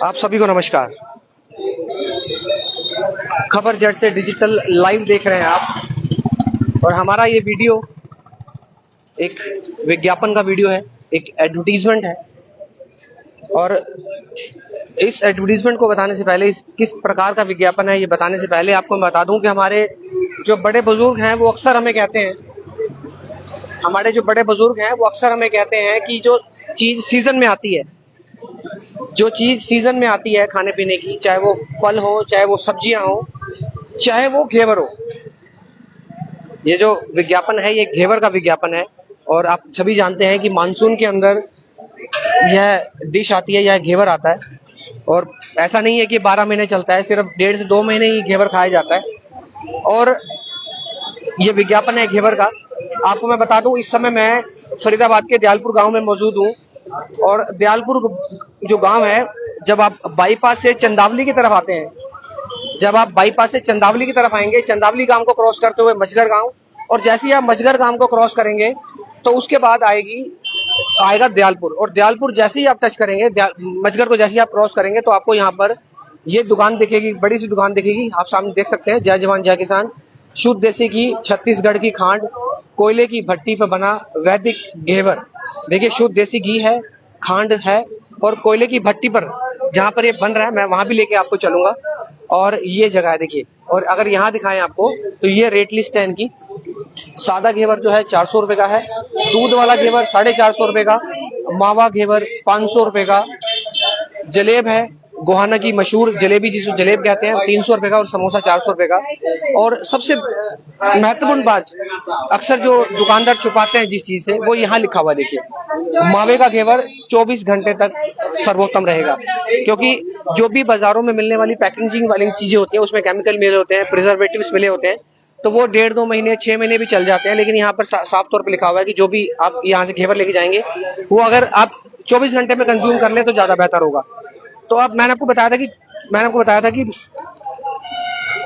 आप सभी को नमस्कार। खबर जट से डिजिटल लाइव देख रहे हैं आप, और हमारा ये वीडियो एक विज्ञापन का वीडियो है, एक एडवर्टीजमेंट है। और इस एडवर्टीजमेंट को बताने से पहले, इस किस प्रकार का विज्ञापन है ये बताने से पहले आपको मैं बता दूं कि हमारे जो बड़े बुजुर्ग हैं वो अक्सर हमें कहते हैं, कि जो चीज सीजन में आती है, खाने पीने की, चाहे वो फल हो, चाहे वो सब्जियां हो, चाहे वो घेवर हो, ये जो विज्ञापन है ये घेवर का विज्ञापन है। और आप सभी जानते हैं कि मानसून के अंदर यह डिश आती है, यह घेवर आता है। और ऐसा नहीं है कि 12 महीने चलता है, सिर्फ 1.5 से 2 महीने ही घेवर खाया जाता है। और ये विज्ञापन है घेवर का। आपको मैं बता दूं, इस समय मैं फरीदाबाद के दयालपुर गांव में मौजूद हूं। और दयालपुर जो गांव है, जब आप बाईपास से चंदावली की तरफ आते हैं, आएंगे, चंदावली गांव को क्रॉस करते हुए मझगर गांव, और जैसे ही आप मझगर गांव को क्रॉस करेंगे तो उसके बाद आएगा दयालपुर। और दयालपुर जैसे ही आप टच करेंगे, मझगर को जैसे ही आप क्रॉस करेंगे तो आपको यहाँ पर ये दुकान दिखेगी, बड़ी सी दुकान दिखेगी। आप सामने देख सकते हैं, जय जवान जय किसान, शुद्ध देसी घी, छत्तीसगढ़ की खांड, कोयले की भट्टी पर बना वैदिक घेवर। देखिए, शुद्ध देसी घी है, खांड है, और कोयले की भट्टी पर जहां पर ये बन रहा है, मैं वहां भी लेके आपको चलूंगा। और ये जगह है, देखिए। और अगर यहाँ दिखाएं आपको तो ये रेट लिस्ट है इनकी। सादा घेवर जो है 400 रुपए का है, दूध वाला घेवर 450 रुपए का, मावा घेवर 500 रुपए का, जलेब है गोहाना की मशहूर जलेबी जिसको जलेब कहते हैं, 300 रुपए का, और समोसा 400 रुपए का। और सबसे महत्वपूर्ण बात, अक्सर जो दुकानदार छुपाते हैं जिस चीज से, वो यहाँ लिखा हुआ देखिए, मावे का घेवर 24 घंटे तक सर्वोत्तम रहेगा। क्योंकि जो भी बाजारों में मिलने वाली पैकेजिंग वाली चीजें होती हैं, उसमें केमिकल मिले होते हैं, प्रिजर्वेटिव्स मिले होते हैं, तो वो 1.5-2 महीने, 6 महीने भी चल जाते हैं। लेकिन यहाँ पर साफ तौर पर लिखा हुआ है कि जो भी आप यहाँ से घेवर लेके जाएंगे, वो अगर आप 24 घंटे में कंज्यूम कर ले तो ज्यादा बेहतर होगा। तो अब मैंने आपको बताया था कि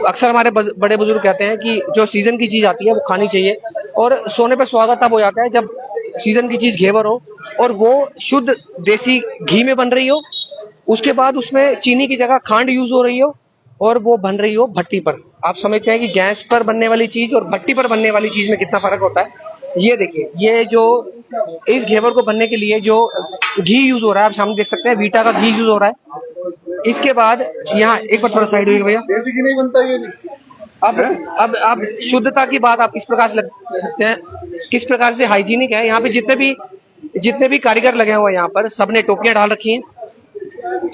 अक्सर हमारे बड़े बुजुर्ग कहते हैं कि जो सीजन की चीज आती है वो खानी चाहिए। और सोने पे सुहागा तब हो जाता है जब सीजन की चीज घेवर हो, और वो शुद्ध देसी घी में बन रही हो, उसके बाद उसमें चीनी की जगह खांड यूज हो रही हो, और वो बन रही हो भट्टी पर। आप समझते हैं कि गैस पर बनने वाली चीज और भट्टी पर बनने वाली चीज में कितना फर्क होता है। ये देखिए, ये जो इस घेवर को बनने के लिए जो घी यूज हो रहा है, आप सामने देख सकते हैं, वीटा का घी यूज हो रहा है। इसके बाद यहाँ एक बार थोड़ा साइड हुई भैया, देसी घी नहीं बनता ये भी। अब शुद्धता की बात आप इस प्रकार से लग सकते हैं, किस प्रकार से हाइजीनिक है। यहाँ पे जितने भी कारीगर लगे हुए हैं, यहाँ पर सबने टोपियां डाल रखी हैं,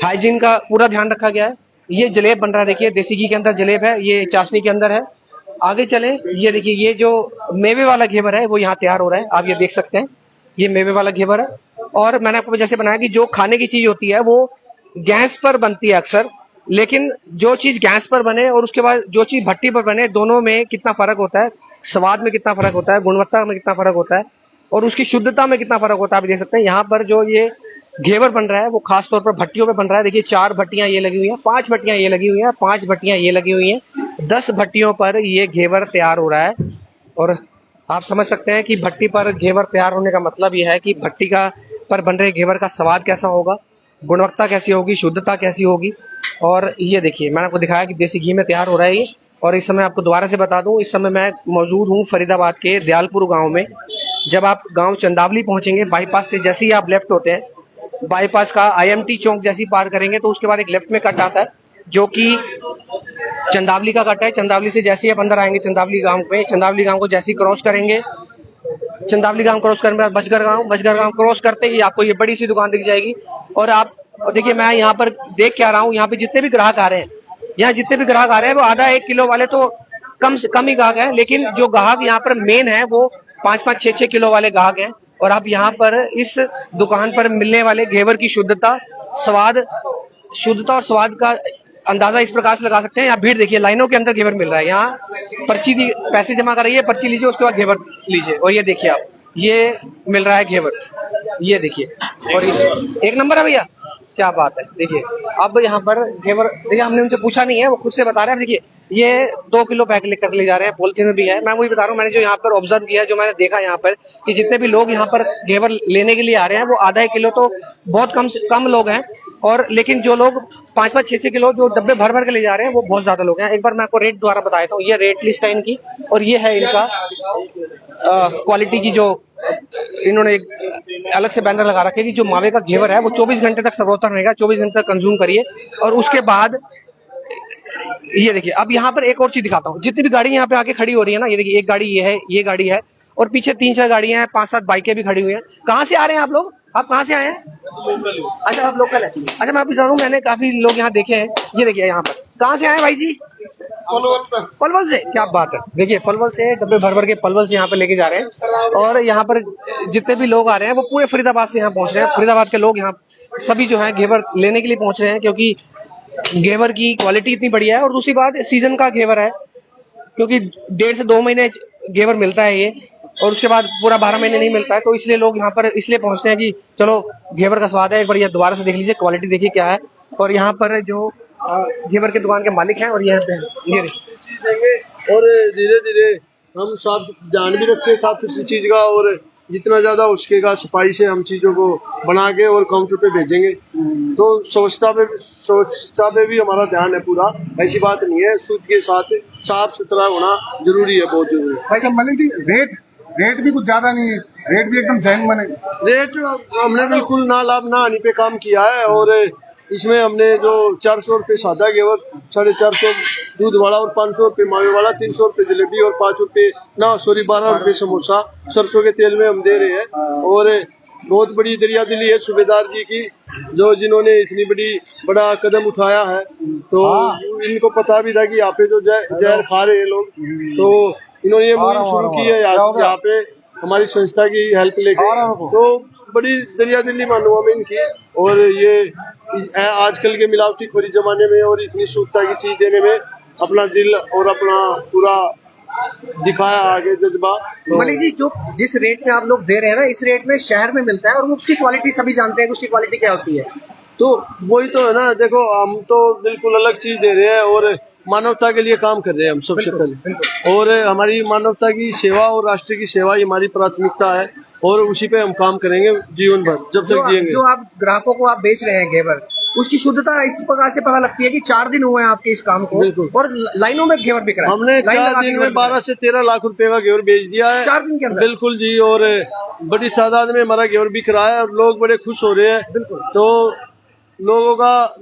हाइजीन का पूरा ध्यान रखा गया है। ये जलेब बन रहा है, देखिए, देसी घी के अंदर जलेब है, ये चाशनी के अंदर है। आगे चले, ये देखिए, ये जो मेवे वाला घेवर है वो यहाँ तैयार हो रहा है, आप ये देख सकते हैं, ये मेवे वाला घेवर है। और मैंने आपको जैसे बनाया कि जो खाने की चीज होती है वो गैस पर बनती है अक्सर, लेकिन जो चीज गैस पर बने और उसके बाद जो चीज भट्टी पर बने, दोनों में कितना फर्क होता है, स्वाद में कितना फर्क होता है, गुणवत्ता में कितना फर्क होता है, और उसकी शुद्धता में कितना फर्क होता है, आप देख सकते हैं। यहाँ पर जो ये घेवर बन रहा है वो खास तौर पर भट्टियों पे बन रहा है। देखिए, 4 भट्टियां ये लगी हुई हैं, 5 भट्टियां ये लगी हुई हैं, 5 भट्टियां ये लगी हुई हैं, 10 भट्टियों पर ये घेवर तैयार हो रहा है। और आप समझ सकते हैं कि भट्टी पर घेवर तैयार होने का मतलब यह है कि भट्टी का पर बन रहे घेवर का स्वाद कैसा होगा, गुणवत्ता कैसी होगी, शुद्धता कैसी होगी। और ये देखिए, मैंने आपको दिखाया कि देसी घी में तैयार हो रहा है ये। और इस समय आपको दोबारा से बता दूं, इस समय मैं मौजूद हूँ फरीदाबाद के दयालपुर गांव में। जब आप गांव चंदावली पहुंचेंगे, बाईपास से जैसे ही आप लेफ्ट होते हैं, बाईपास का IMT चौक जैसे ही पार करेंगे तो उसके बाद एक लेफ्ट में कट आता है, जो कि चंदावली का कट है। चंदावली से जैसे ही आप अंदर आएंगे चंदावली गांव में, चंदावली गांव को जैसे ही क्रॉस करेंगे, चंदावली गांव क्रॉस करने के बाद मझगर गांव क्रॉस करते ही आपको ये बड़ी सी दुकान दिख जाएगी। और आप देखिए, मैं यहाँ पर देख के आ रहा हूँ, यहाँ पे जितने भी ग्राहक आ रहे हैं, वो आधा 1 किलो वाले तो कम से कम ही ग्राहक है, लेकिन जो ग्राहक यहाँ पर मेन है वो 5-5, 6-6 किलो वाले ग्राहक हैं। और आप यहाँ पर इस दुकान पर मिलने वाले घेवर की शुद्धता और स्वाद का अंदाजा इस प्रकार से लगा सकते हैं। यहाँ भीड़ देखिए, लाइनों के अंदर घेवर मिल रहा है। यहाँ पैसे जमा कराइए, पर्ची लीजिए, उसके बाद घेवर लीजिए। और ये देखिए आप, ये मिल रहा है घेवर, ये देखिए, और ये 1 नंबर है भैया, क्या बात है। देखिए, अब यहाँ पर घेवर, देखिए, हमने उनसे पूछा नहीं है, वो खुद से बता रहे हैं। देखिए, ये 2 किलो पैक लेकर ले जा रहे हैं, पॉलिथीन में भी है। मैं वही बता रहा हूँ, मैंने जो यहाँ पर ऑब्जर्व किया, जो मैंने देखा यहाँ पर कि जितने भी लोग यहाँ पर घेवर लेने के लिए आ रहे हैं वो आधा 1 किलो तो बहुत कम लोग हैं, और लेकिन जो लोग 5-5 6-6 किलो जो डब्बे भर भर के ले जा रहे हैं वो बहुत ज्यादा लोग हैं। एक बार मैं आपको रेट द्वारा बता देता हूँ, ये रेट लिस्ट है इनकी, और ये है इनका क्वालिटी की, जो इन्होंने एक अलग से बैनर लगा रखे कि जो मावे का घेवर है वो 24 घंटे तक सर्वोत्तम रहेगा, 24 घंटे तक कंज्यूम करिए। और उसके बाद ये देखिए, अब यहाँ पर एक और चीज दिखाता हूँ, जितनी भी गाड़ी यहाँ पे आके खड़ी हो रही है ना, ये देखिए, एक गाड़ी ये है, ये गाड़ी है, और पीछे 3-4 गाड़ियां हैं, 5-7 बाइकें भी खड़ी हुई हैं। कहाँ से आ रहे हैं आप लोग? आप कहाँ से आए हैं? अच्छा, आप लोकल है। अच्छा, मैं आपको बता दूं, मैंने काफी लोग यहाँ देखे हैं। ये देखिए, यहाँ पर कहाँ से आए हैं भाई जी? पलवल से। क्या बात है, देखिए पलवल से डब्बे भर भर के पलवल से यहाँ पे लेके जा रहे हैं। और यहाँ पर जितने भी लोग आ रहे हैं वो पूरे फरीदाबाद से यहाँ पहुंच रहे हैं। फरीदाबाद के लोग यहाँ सभी जो है घेवर लेने के लिए पहुंच रहे हैं, क्योंकि घेवर की क्वालिटी इतनी बढ़िया है, और दूसरी बात सीजन का घेवर है, क्योंकि 1.5 से 2 महीने घेवर मिलता है ये, और उसके बाद पूरा 12 महीने नहीं मिलता है। तो इसलिए लोग यहाँ पर इसलिए पहुंचते हैं कि चलो घेवर का स्वाद है, एक बार ये दोबारा से देख लीजिए, क्वालिटी देखिए क्या है। और यहाँ पर जो घेवर के दुकान के मालिक हैं, और यहाँ पे ये देंगे, और धीरे धीरे हम साफ ध्यान भी रखते हैं साफ सुथरी चीज का, और जितना ज्यादा हो सकेगा सफाई से हम चीजों को बना के और काउंटर पे भेजेंगे। तो स्वच्छता पे भी हमारा ध्यान है पूरा, ऐसी बात नहीं है, शुद्ध के साथ साफ सुथरा होना जरूरी है, बहुत जरूरी है। भाई साहब, मलिक जी, रेट भी कुछ ज्यादा नहीं है, रेट भी एकदम जैन बने। रेट हमने बिल्कुल ना लाभ ना हानि पे काम किया है, और इसमें हमने जो 400 रुपये सादा घेवर, 450 दूध वाला, और 500 रुपये मावे वाला, 300 रुपये जलेबी, और 5 रुपये 12 रुपये समोसा सरसों के तेल में हम दे रहे हैं। और बहुत बड़ी दरिया दिली है सूबेदार जी की, जो जिन्होंने इतनी बड़ा कदम उठाया है। तो इनको पता भी था कि यहाँ पे जो जहर खा रहे हैं लोग, तो इन्होंने ये मुहिम शुरू की है यहाँ पे हमारी संस्था की हेल्प लेके। तो बड़ी दरिया दिली मानूंगा मैं इनकी, और ये आजकल के मिलावटी खोरी जमाने में और इतनी शुद्धता की चीज देने में अपना दिल और अपना पूरा दिखाया आगे जज्बा। मलिक जी, जो जिस रेट में आप लोग दे रहे हैं ना, इस रेट में शहर में मिलता है, और उसकी क्वालिटी सभी जानते हैं कि उसकी क्वालिटी क्या होती है। तो वही तो है ना, देखो हम तो बिल्कुल अलग चीज दे रहे हैं, और मानवता के लिए काम कर रहे हैं हम सबसे पहले, और हमारी मानवता की सेवा और राष्ट्र की सेवा ही हमारी प्राथमिकता है, और उसी पे हम काम करेंगे जीवन भर जब तक जिएंगे। जो आप ग्राहकों को आप बेच रहे हैं घेवर, उसकी शुद्धता इस प्रकार से पता लगती है कि 4 दिन हुए हैं आपके इस काम को, और लाइनों में घेवर बिक रहा है। हमने 4 दिन में 12 से 13 लाख रुपए का घेवर बेच दिया है 4 दिन के अंदर। बिल्कुल जी, और बड़ी तादाद में हमारा घेवर बिक रहा है, और लोग बड़े खुश हो रहे हैं। तो लोगों का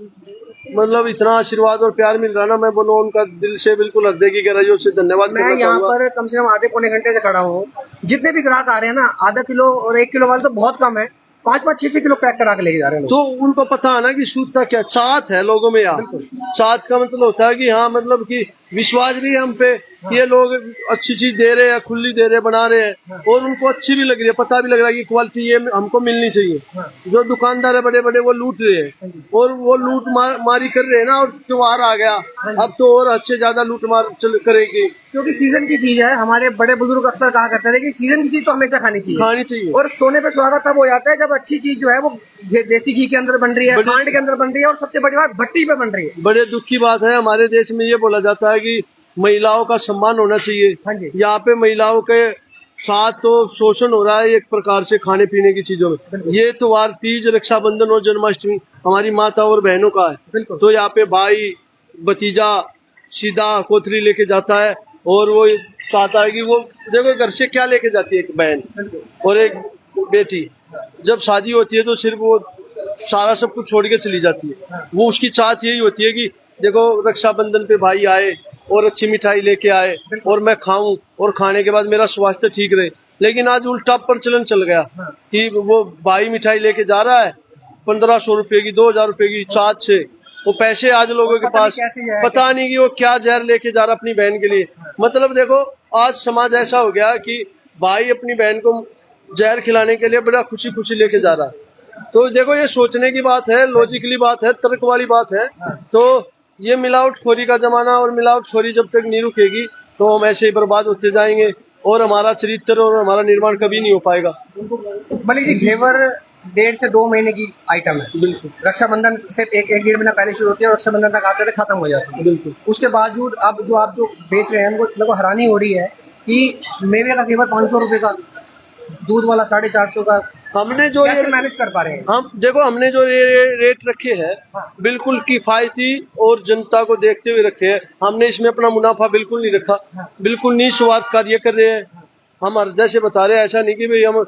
मतलब इतना आशीर्वाद और प्यार मिल रहा है ना, मैं बोलूँ उनका दिल से बिल्कुल हृदय की गहराइयों से धन्यवाद। मैं यहाँ पर कम से कम आधे पौने घंटे से खड़ा हूँ, जितने भी ग्राहक आ रहे हैं ना, आधा किलो और 1 किलो वाले तो बहुत कम है, 5-5 6-6 किलो पैक करा के लेके जा रहे हैं। तो उनको पता है ना कि शुद्धता क्या साथ है लोगों में यार। साथ का मतलब होता है कि हाँ, मतलब कि विश्वास भी है हम पे, ये लोग अच्छी चीज दे रहे हैं, खुली दे रहे हैं, बना रहे हैं, और उनको अच्छी भी लग रही है, पता भी लग रहा है कि क्वालिटी ये हमको मिलनी चाहिए। जो दुकानदार है बड़े बड़े वो लूट रहे हैं, और वो लूट मारी कर रहे हैं ना, और त्योहार आ गया अब तो और अच्छे ज्यादा लूट मार करेगी, क्योंकि सीजन की चीज है। हमारे बड़े बुजुर्ग अक्सर कहा करते थे कि सीजन की चीज तो हमेशा खानी चाहिए, और सोने पे सुहागा तब हो जाता है जब अच्छी चीज जो है वो देसी घी के अंदर बन रही है, खांड के अंदर बन रही है, और सबसे बड़ी बात भट्टी पे बन रही है। बड़े दुख की बात है, हमारे देश में ये बोला जाता है कि महिलाओं का सम्मान होना चाहिए। यहाँ पे महिलाओं के साथ तो शोषण हो रहा है एक प्रकार से खाने पीने की चीजों में। ये त्योहार तीज, रक्षाबंधन और जन्माष्टमी हमारी माता और बहनों का है। तो यहाँ पे भाई भतीजा सीधा कोथरी लेके जाता है, और वो चाहता है कि वो देखो घर से क्या लेके जाती है एक बहन और एक बेटी, जब शादी होती है तो सिर्फ वो सारा सब कुछ छोड़ के चली जाती है। वो उसकी चाहत यही होती है कि देखो रक्षाबंधन पे भाई आए और अच्छी मिठाई लेके आए, और मैं खाऊं, और खाने के बाद मेरा स्वास्थ्य ठीक रहे। लेकिन आज उल्टा प्रचलन चल गया कि वो भाई मिठाई लेके जा रहा है 1500 रुपए की, 2000 रुपए की चाहत से, वो पैसे आज लोगों के पास पता नहीं कि वो क्या जहर लेके जा रहा अपनी बहन के लिए। मतलब देखो आज समाज ऐसा हो गया कि भाई अपनी बहन को जहर खिलाने के लिए बड़ा खुशी खुशी लेके जा रहा है। तो देखो ये सोचने की बात है, लॉजिकली बात है, तर्क वाली बात है। तो ये मिलावटखोरी का जमाना, और मिलावटखोरी जब तक नहीं रुकेगी तो हम ऐसे ही बर्बाद होते जाएंगे, और हमारा चरित्र और हमारा निर्माण कभी नहीं हो पाएगा। मलिक जी, घेवर 1.5 से 2 महीने की आइटम है। बिल्कुल रक्षाबंधन से एक 1-1.5 महीना पहले शुरू होती है और रक्षाबंधन तक आते खत्म हो जाती है। बिल्कुल। उसके बावजूद अब जो आप जो बेच रहे हैं हमको मेरे को हैरानी हो रही है कि मेवे का घेवर 500 रुपए का, दूध वाला 450 का, हमने जो कैसे ये मैनेज कर पा रहे हैं? हम देखो हमने जो ये रेट रखे हैं हाँ। बिल्कुल किफायती और जनता को देखते हुए रखे हैं। हमने इसमें अपना मुनाफा बिल्कुल नहीं रखा, हाँ। बिल्कुल निस्वार्थ कार्य कर रहे हैं। हम हृदय से बता रहे हैं, ऐसा नहीं कि भाई हम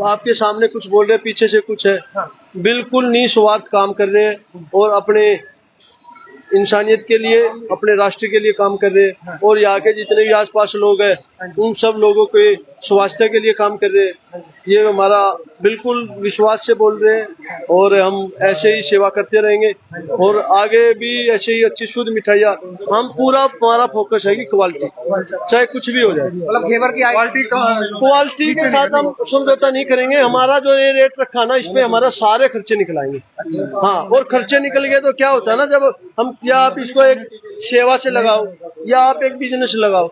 आपके सामने कुछ बोल रहे हैं पीछे से कुछ है। हाँ। बिल्कुल निस्वार्थ काम कर रहे हैं और अपने इंसानियत के लिए, अपने राष्ट्र के लिए काम कर रहे हैं। हाँ। और यहाँ के जितने भी आसपास लोग हैं हाँ जी। उन सब लोगों के स्वास्थ्य के लिए काम कर रहे हैं। हाँ जी। ये हमारा बिल्कुल विश्वास से बोल रहे हैं और हम ऐसे ही सेवा करते रहेंगे और आगे भी ऐसे ही अच्छी शुद्ध मिठाइयाँ। हम पूरा हमारा फोकस है कि क्वालिटी, चाहे कुछ भी हो जाए। मतलब घेवर की क्वालिटी के साथ हम समझौता नहीं करेंगे। हमारा जो ये रेट रखा ना, इसमें हमारा सारे खर्चे निकलाएंगे। हाँ, और खर्चे निकल गए तो क्या होता है ना, जब हम या आप इसको एक सेवा से लगाओ या आप एक बिजनेस लगाओ।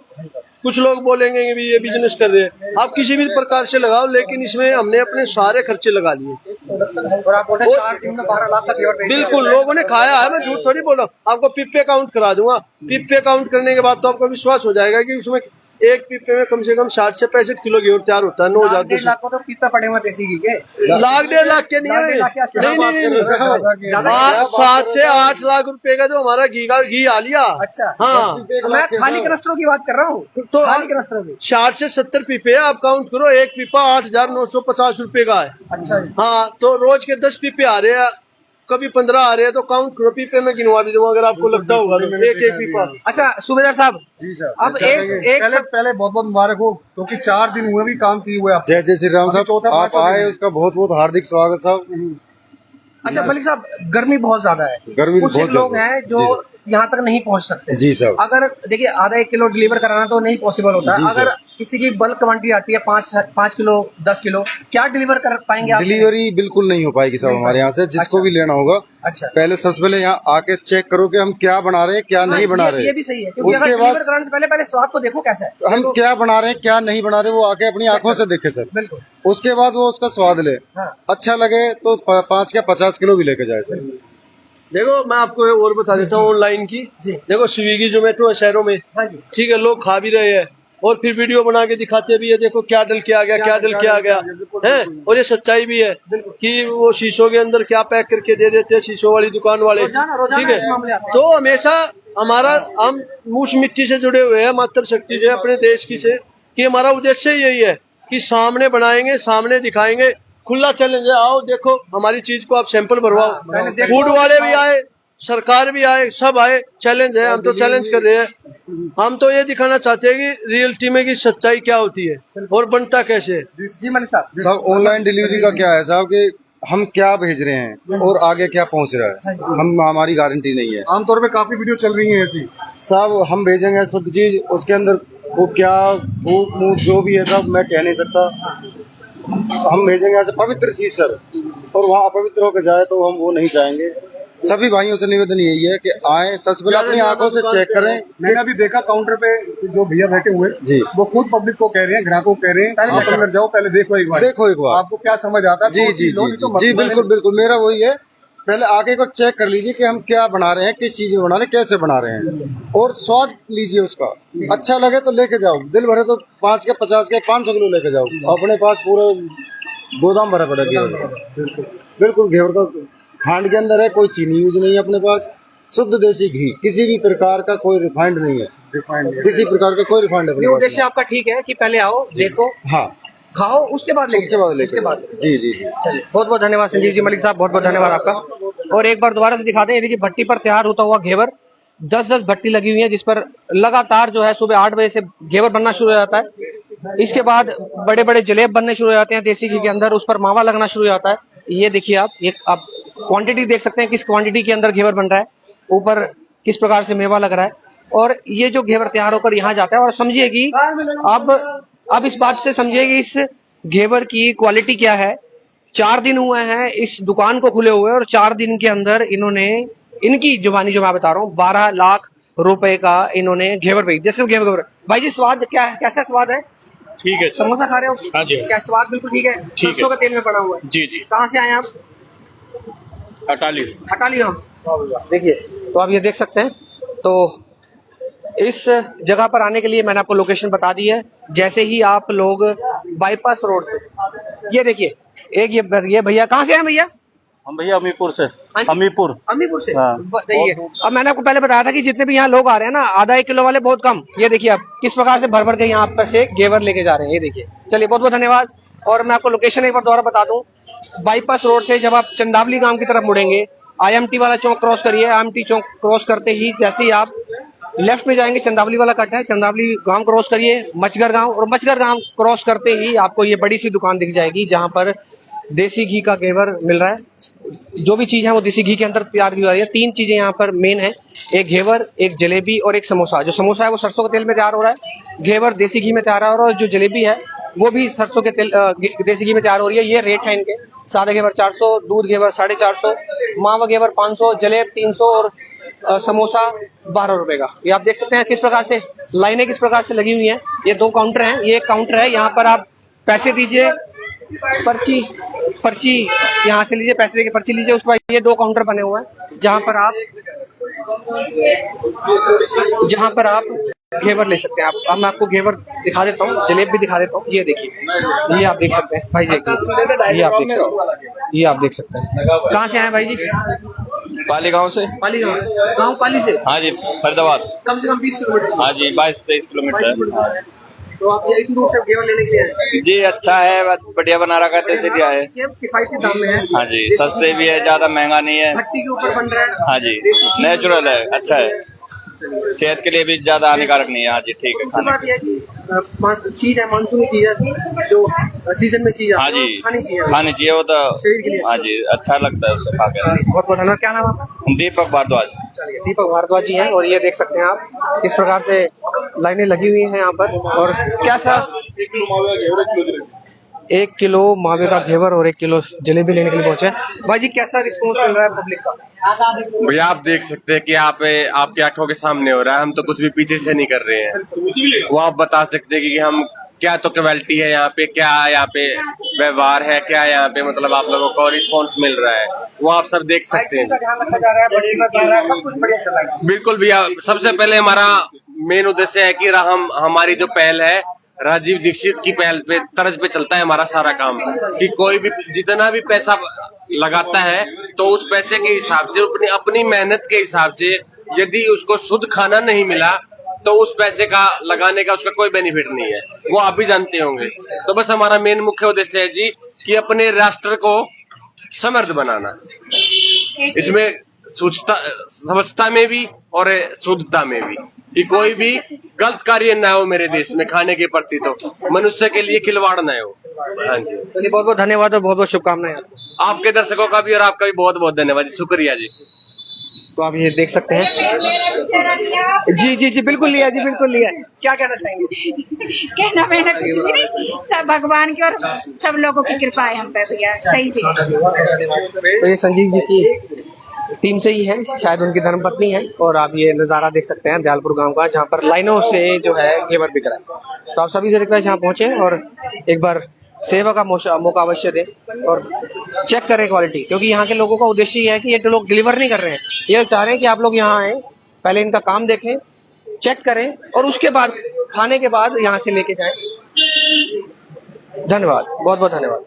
कुछ लोग बोलेंगे कि ये बिजनेस कर रहे हैं, आप किसी भी प्रकार से लगाओ, लेकिन इसमें हमने अपने सारे खर्चे लगा लिए। और आप बोलते हैं 4 दिन में 12 लाख का घेवर बेच रहे हैं। बिल्कुल, लोगों ने खाया है, मैं झूठ थोड़ी बोल रहा हूँ। आपको पिप्पे काउंट करा दूंगा, पिप्पे काउंट करने के बाद तो आपको विश्वास हो जाएगा कि उसमें एक पिप्पे में कम से कम 60 से 65 किलो घेवर तैयार होता है। 1.5 लाख को तो पिप्पे पड़े हुए देसी घी के। लाख 1.5 लाख के नहीं है, नहीं 7 से 8 लाख रुपए का जो हमारा घी आ लिया। अच्छा, हाँ, मैं खाली कनस्त्रों की बात कर रहा हूँ, तो खाली कनस्त्रों की। 60 से 70 पीपे है, आप काउंट करो, एक पीपा 8,950 रुपए का है। अच्छा जी। हाँ, तो रोज के 10 पीपे आ रहे हैं, कभी 15 आ रहे हैं, तो काउंट करो, पीपे में गिनवा भी दूंगा अगर आपको लगता होगा तो एक पीपा। अच्छा सूबेदार साहब जी सर, अब एक पहले बहुत बहुत मुबारक हो, क्योंकि 4 दिन हुए भी काम किए हुए आप। जय जय श्री राम साहब, चौथा आप पांचवा आए दिन। उसका बहुत बहुत हार्दिक स्वागत साहब। अच्छा मलिक साहब, गर्मी बहुत ज्यादा है, गर्मी कुछ बहुत लोग ज्यादा हैं है। जो यहाँ तक नहीं पहुँच सकते। जी साहब। अगर देखिए आधा 1 किलो डिलीवर कराना तो नहीं पॉसिबल होता जी है। अगर सर। किसी की बल्क क्वांटिटी आती है 5 किलो 10 किलो, क्या डिलीवर कर पाएंगे आप? डिलीवरी बिल्कुल नहीं हो पाएगी साहब हमारे यहाँ से, जिसको अच्छा। भी लेना होगा। अच्छा, पहले सबसे पहले यहाँ आके चेक करो कि हम क्या बना रहे हैं, क्या हाँ, नहीं बना रहे। ये भी सही है, क्योंकि अगर उसके डिलीवर बाद कराने से पहले स्वाद को देखो कैसा है। तो हम क्या बना रहे हैं, क्या नहीं बना रहे, वो आके अपनी आंखों से देखे सर। बिल्कुल। उसके बाद वो उसका स्वाद ले, हाँ। अच्छा लगे तो 5 या 50 किलो भी लेके जाए सर। देखो मैं आपको और बता देता हूँ ऑनलाइन की। जी। देखो स्विगी जोमेटो है शहरों में, हाँ जी। ठीक है, लोग खा भी रहे हैं और फिर वीडियो बना के दिखाते भी है, देखो क्या डल के आ गया, क्या डल के आ गया है। और ये सच्चाई भी है कि वो शीशों के अंदर क्या पैक करके दे देते हैं शीशों वाली दुकान वाले, रोजाना ठीक ऐसे मामले आते है। हैं। तो हमेशा हमारा, हम मूस मिट्टी से जुड़े हुए हैं, मातृशक्ति से, अपने देश की से, कि हमारा उद्देश्य यही है कि सामने बनाएंगे, सामने दिखाएंगे, खुला चैलेंज है, आओ देखो हमारी चीज को, आप सैंपल भरवाओ। पहले देखो, फूड वाले भी आए, सरकार भी आए, सब आए, चैलेंज है, हम तो चैलेंज कर रहे हैं। हम तो ये दिखाना चाहते हैं कि रियलिटी में की सच्चाई क्या होती है और बनता कैसे है। जी मलिक साहब। साहब ऑनलाइन डिलीवरी का क्या है साहब कि हम क्या भेज रहे हैं और आगे क्या पहुंच रहा है, हम हमारी गारंटी नहीं है। आमतौर पे काफी वीडियो चल रही है ऐसी। साहब हम भेजेंगे शुद्ध चीज, उसके अंदर वो क्या फूक मूक जो भी है सब मैं कह नहीं सकता। हम भेजेंगे ऐसे पवित्र चीज सर, और वहाँ अपवित्र होकर जाए तो हम वो नहीं चाहेंगे। सभी भाइयों से निवेदन यही है कि आए, सबसे पहले अपनी आंखों से चेक करें। मैंने अभी देखा काउंटर पे जो भैया बैठे हुए जी, वो खुद पब्लिक को कह रहे हैं, ग्राहकों को कह रहे हैं आप अंदर जाओ, पहले देखो एक बार, देखो एक बार, आपको क्या समझ आता है। जी तो जी चीज लो, जी नहीं तो जी मत। बिल्कुल बिल्कुल, मेरा वही है, पहले आगे को चेक कर लीजिए कि हम क्या बना रहे हैं, किस चीज में बना रहे हैं, कैसे बना रहे हैं, और स्वाद लीजिए उसका। अच्छा लगे तो लेके जाओ, दिल भरे तो 5 के 50 के 500 किलो लेके जाओ, अपने पास पूरा गोदाम भरा पड़ा घेवर। बिल्कुल घेवर का खांड के अंदर है, कोई चीनी यूज नहीं है अपने पास, शुद्ध देसी घी, किसी भी प्रकार का कोई रिफाइंड नहीं है, किसी प्रकार का कोई रिफाइंड ये उद्देश्य आपका ठीक है कि पहले आओ देखो, हाँ, खाओ, उसके बाद लेके उसके बाद जी जी जी। चलिए, बहुत बहुत धन्यवाद संजीव जी, मलिक साहब बहुत बहुत धन्यवाद आपका। और एक बार दोबारा से दिखा दें, ये देखिए भट्टी पर तैयार होता हुआ घेवर, 10-10 भट्टी लगी हुई है, जिस पर लगातार जो है सुबह 8 बजे से घेवर बनना शुरू हो जाता है। इसके बाद बड़े बड़े जलेब बनने शुरू हो जाते हैं देसी घी के अंदर, उस पर मावा लगना शुरू हो जाता है। ये देखिए आप क्वांटिटी देख सकते हैं, किस क्वांटिटी के अंदर घेवर बन रहा है, ऊपर किस प्रकार से मेवा लग रहा है, और ये जो घेवर तैयार होकर यहाँ जाता है। और समझिए कि अब इस बात से समझिए कि इस घेवर की क्वालिटी क्या है। 4 दिन हुए हैं इस दुकान को खुले हुए, और 4 दिन के अंदर इन्होंने, इनकी जुबानी जो मैं बता रहा हूँ, 12 लाख रुपए का इन्होंने घेवर बेच दिया, सिर्फ घेवर। भाई जी स्वाद क्या है, कैसा स्वाद है? ठीक है। समोसा खा रहे हो? हाँ जी। क्या स्वाद बिल्कुल ठीक है? ठीक है। सरसों का तेल में बना हुआ है। जी जी। कहाँ से आए आप? अटाली। अटाली गाँव। देखिए, तो आप ये देख सकते हैं। तो इस जगह पर आने के लिए मैंने आपको लोकेशन बता दी है। जैसे ही आप लोग बाईपास रोड से, ये देखिए, एक ये भैया कहाँ से आए भैया? हम भैया अमीरपुर से। हाँ जी? अमीरपुर। अमीरपुर से। हाँ। देखिए, अब मैंने आपको पहले बताया था कि जितने भी यहाँ लोग आ रहे हैं ना, आधा 1 किलो वाले बहुत कम। ये देखिए आप किस प्रकार से भर भर के यहाँ पर से घेवर लेके जा रहे हैं। ये देखिए, चलिए बहुत बहुत धन्यवाद। और मैं आपको लोकेशन एक बार दोबारा बता दूं। बाईपास रोड से जब आप चंदावली गांव की तरफ मुड़ेंगे, IMT वाला चौक क्रॉस करिए। IMT चौक क्रॉस करते ही जैसे ही आप लेफ्ट में जाएंगे, चंदावली वाला कट है, चंदावली गांव क्रॉस करिए, मचगर गांव, और मचगर गांव क्रॉस करते ही आपको ये बड़ी सी दुकान दिख जाएगी जहां पर देसी घी का घेवर मिल रहा है। जो भी चीज है वो देसी घी के अंदर तैयार की जा रही है। 3 चीजें यहाँ पर मेन है, एक घेवर, एक जलेबी और एक समोसा। जो समोसा है वो सरसों के तेल में तैयार हो रहा है, घेवर देसी घी में तैयार हो रहा है, और जो जलेबी है वो भी सरसों के तेल देसी घी में तैयार हो रही है। ये रेट है इनके। सादा घेवर 400, दूध घेवर 450, मावा घेवर 500, जलेब 300 और समोसा 12 रुपए का। ये आप देख सकते हैं किस प्रकार से लाइनें किस प्रकार से लगी हुई हैं। ये 2 काउंटर हैं। ये एक काउंटर है, यहाँ पर आप पैसे दीजिए, पर्ची यहाँ से लीजिए, पैसे देके पर्ची लीजिए। उसके बाद ये 2 काउंटर बने हुए हैं जहाँ पर आप घेवर ले सकते हैं। अब मैं आपको घेवर दिखा देता हूँ, जलेब भी दिखा देता हूँ। ये देखिए, ये आप देख सकते हैं भाई जी, ये आप देख सकते हैं, ये आप देख सकते हैं। कहाँ से आए भाई जी? पाली गांव से। पाली गाँव से। गाँव पाली से? हाँ जी, फरीदाबाद। कम से कम 20 किलोमीटर। हाँ जी, 22-23 किलोमीटर है। तो आप ये इतनी दूर से घेवर लेने के लिए आए? जी, अच्छा है, बस बढ़िया बना रखा है, इसीलिए आए। ये किफायती दाम में है। हाँ जी, सस्ते भी है, ज्यादा महंगा नहीं है। भट्टी के ऊपर बन रहा है। हाँ जी, नेचुरल है, अच्छा है, सेहत के लिए भी ज्यादा हानिकारक नहीं है। हाँ जी, ठीक है। दूसरी बात यह है कि चीज है, मानसूनी चीज है, जो सीजन में चीज हाँ जी, खानी चाहिए, खानी चाहिए, वो तो शरीर के लिए। हाँ जी, अच्छा लगता है उससे खा के। बहुत बहुत धन्यवाद। क्या नाम आपका? दीपक भारद्वाज। चलिए, दीपक भारद्वाज जी हैं। और ये देख सकते हैं आप किस प्रकार से लाइनें लगी हुई हैं यहाँ पर। और कैसा 1 किलो मावे का घेवर और 1 किलो जलेबी लेने के लिए पहुंचे। भाई जी, कैसा रिस्पॉन्स मिल रहा है पब्लिक का? भैया आप देख सकते हैं कि आपकी आंखों के सामने हो रहा है। हम तो कुछ भी पीछे से नहीं कर रहे हैं। वो आप बता सकते हैं कि हम क्या तो क्वालिटी है यहाँ पे, क्या यहाँ पे व्यवहार है, क्या यहाँ पे मतलब आप लोगों को रिस्पॉन्स मिल रहा है, वो आप सब देख सकते हैं। ध्यान रखा जा रहा है, बढ़ी बढ़ रहा है, सब कुछ बढ़िया चल रहा है। बिल्कुल भैया, सबसे पहले हमारा मेन उद्देश्य है कि हमारी जो पहल है, राजीव दीक्षित की पहल पे तर्ज पे चलता है हमारा सारा काम। कि कोई भी जितना भी पैसा लगाता है तो उस पैसे के हिसाब से, अपनी मेहनत के हिसाब से, यदि उसको शुद्ध खाना नहीं मिला तो उस पैसे का लगाने का उसका कोई बेनिफिट नहीं है, वो आप भी जानते होंगे। तो बस हमारा मेन मुख्य उद्देश्य है जी कि अपने राष्ट्र को समृद्ध बनाना, इसमें स्वच्छता में भी और शुद्धता में भी, कि कोई भी गलत कार्य ना हो मेरे देश में खाने के प्रति, तो मनुष्य के लिए खिलवाड़ न हो। हाँ जी, चलिए, बहुत बहुत धन्यवाद और बहुत बहुत शुभकामनाएं। आपके दर्शकों का भी और आपका भी बहुत बहुत धन्यवाद जी, शुक्रिया जी। तो आप ये देख सकते हैं। जी जी जी, बिल्कुल लिया जी, बिल्कुल लिया। क्या कहना चाहेंगे? कहना मैंने कुछ भी नहीं, सब भगवान की और सब लोगों की कृपा है हम पे भैया। सही थी। तो ये संजीव जी की टीम से ही है, शायद उनकी धर्मपत्नी है। और आप ये नजारा देख सकते हैं दयालपुर गांव का, जहां पर लाइनों से जो है घेवर बिक रहा है। तो आप सभी से रिक्वेस्ट यहाँ पहुंचे और एक बार सेवा का मौका अवश्य दें और चेक करें क्वालिटी, क्योंकि यहाँ के लोगों का उद्देश्य ये है कि ये लोग डिलीवर नहीं कर रहे हैं, ये चाह रहे हैं कि आप लोग यहाँ आए, पहले इनका काम देखें, चेक करें और उसके बाद खाने के बाद यहाँ से लेके जाएं। धन्यवाद, बहुत बहुत धन्यवाद।